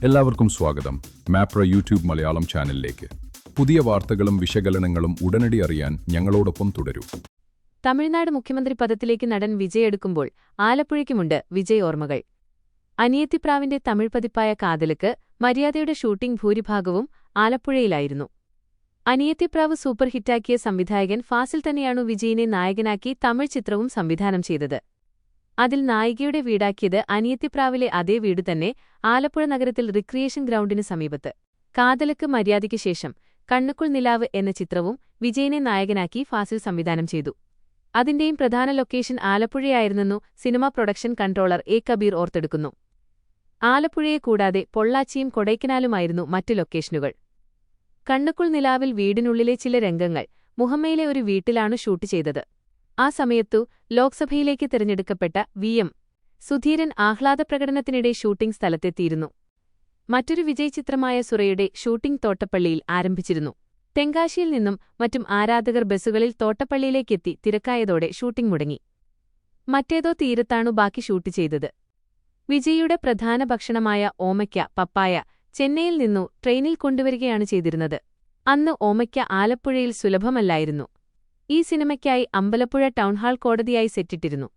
എല്ലാവർക്കും സ്വാഗതം മാപ്ര യൂട്യൂബ് മലയാളം ചാനലിലേക്ക്. പുതിയ വാർത്തകളും വിശകലനങ്ങളും ഉടനടി അറിയാൻ ഞങ്ങളോടൊപ്പം തുടരൂ. തമിഴ്നാട് മുഖ്യമന്ത്രി പദത്തിലേക്ക് നടൻ വിജയ് എടുക്കുമ്പോൾ ആലപ്പുഴയ്ക്കുമുണ്ട് വിജയ് ഓർമ്മകൾ. അനിയത്തിപ്രാവിന്റെ തമിഴ് പതിപ്പായ കാതലുക്ക് മര്യാദയുടെ ഷൂട്ടിംഗ് ഭൂരിഭാഗവും ആലപ്പുഴയിലായിരുന്നു. അനിയത്തിപ്രാവ് സൂപ്പർ ഹിറ്റാക്കിയ സംവിധായകൻ ഫാസിൽ തന്നെയാണു വിജയിനെ നായകനാക്കി തമിഴ് ചിത്രവും സംവിധാനം ചെയ്തത്. അതിൽ നായികയുടെ വീടാക്കിയത് അനിയത്തിപ്രാവിലെ അതേ വീട് തന്നെ ആലപ്പുഴ നഗരത്തിൽ റിക്രിയേഷൻ ഗ്രൗണ്ടിന് സമീപത്ത്. കാതലുക്ക് മര്യാദയ്ക്ക് ശേഷം കണ്ണുക്കുൾ നിലാവ് എന്ന ചിത്രവും വിജയിനെ നായകനാക്കി ഫാസിൽ സംവിധാനം ചെയ്തു. അതിന്റെയും പ്രധാന ലൊക്കേഷൻ ആലപ്പുഴയായിരുന്നെന്നു cinema production controller A Kabeer ഓർത്തെടുക്കുന്നു. ആലപ്പുഴയെ കൂടാതെ പൊള്ളാച്ചിയും കൊടൈക്കനാലുമായിരുന്നു മറ്റു ലൊക്കേഷനുകൾ. കണ്ണുക്കുൾ നിലാവിൽ വീടിനുള്ളിലെ ചില രംഗങ്ങൾ മുഹമ്മയിലെ ഒരു വീട്ടിലാണു ഷൂട്ട് ചെയ്തത്. ആ സമയത്തു ലോക്സഭയിലേക്ക് തിരഞ്ഞെടുക്കപ്പെട്ട വി.എം. സുധീരൻ ആഹ്ലാദപ്രകടനത്തിനിടെ ഷൂട്ടിംഗ് സ്ഥലത്തെത്തിയിരുന്നു. മറ്റൊരു വിജയ് ചിത്രമായ സുറയുടെ ഷൂട്ടിംഗ് തോട്ടപ്പള്ളിയിൽ ആരംഭിച്ചിരുന്നു. തെങ്കാശിയിൽ നിന്നും മറ്റും ആരാധകർ ബസ്സുകളിൽ തോട്ടപ്പള്ളിയിലേക്കെത്തി തിരക്കായതോടെ ഷൂട്ടിംഗ് മുടങ്ങി. മറ്റേതോ തീരത്താണു ബാക്കി ഷൂട്ട് ചെയ്തത്. വിജയിയുടെ പ്രധാന ഭക്ഷണമായ ഓമയ്ക്ക, പപ്പായ ചെന്നൈയിൽ നിന്നു ട്രെയിനിൽ കൊണ്ടുവരികയാണ് ചെയ്തിരുന്നത്. അന്ന് ഓമയ്ക്ക ആലപ്പുഴയിൽ സുലഭമല്ലായിരുന്നു. ഈ സിനിമയ്ക്കായി അമ്പലപ്പുഴ ടൗൺഹാൾ കോടതിയായി സെറ്റിട്ടിരുന്നു.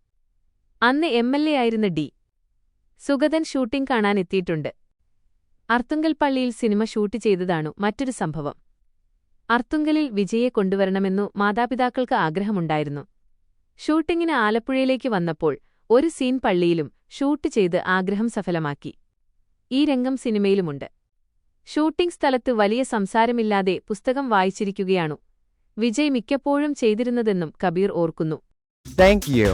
അന്ന് എം.എൽ.എ. ആയിരുന്ന ഡി. സുഗതൻ ഷൂട്ടിംഗ് കാണാനെത്തിയിട്ടുണ്ട്. അർത്തുങ്കൽ പള്ളിയിൽ സിനിമ ഷൂട്ട് ചെയ്തതാണു മറ്റൊരു സംഭവം. അർത്തുങ്കലിൽ വിജയെ കൊണ്ടുവരണമെന്നു മാതാപിതാക്കൾക്ക് ആഗ്രഹമുണ്ടായിരുന്നു. ഷൂട്ടിങ്ങിന് ആലപ്പുഴയിലേക്ക് വന്നപ്പോൾ ഒരു സീൻ പള്ളിയിലും ഷൂട്ട് ചെയ്ത് ആഗ്രഹം സഫലമാക്കി. ഈ രംഗം സിനിമയിലുമുണ്ട്. ഷൂട്ടിംഗ് സ്ഥലത്ത് വലിയ സംസാരമില്ലാതെ പുസ്തകം വായിച്ചിരിക്കുകയാണു വിജയ് മിക്കപ്പോഴും ചെയ്തിരുന്നതെന്നും കബീർ ഓർക്കുന്നു. Thank you.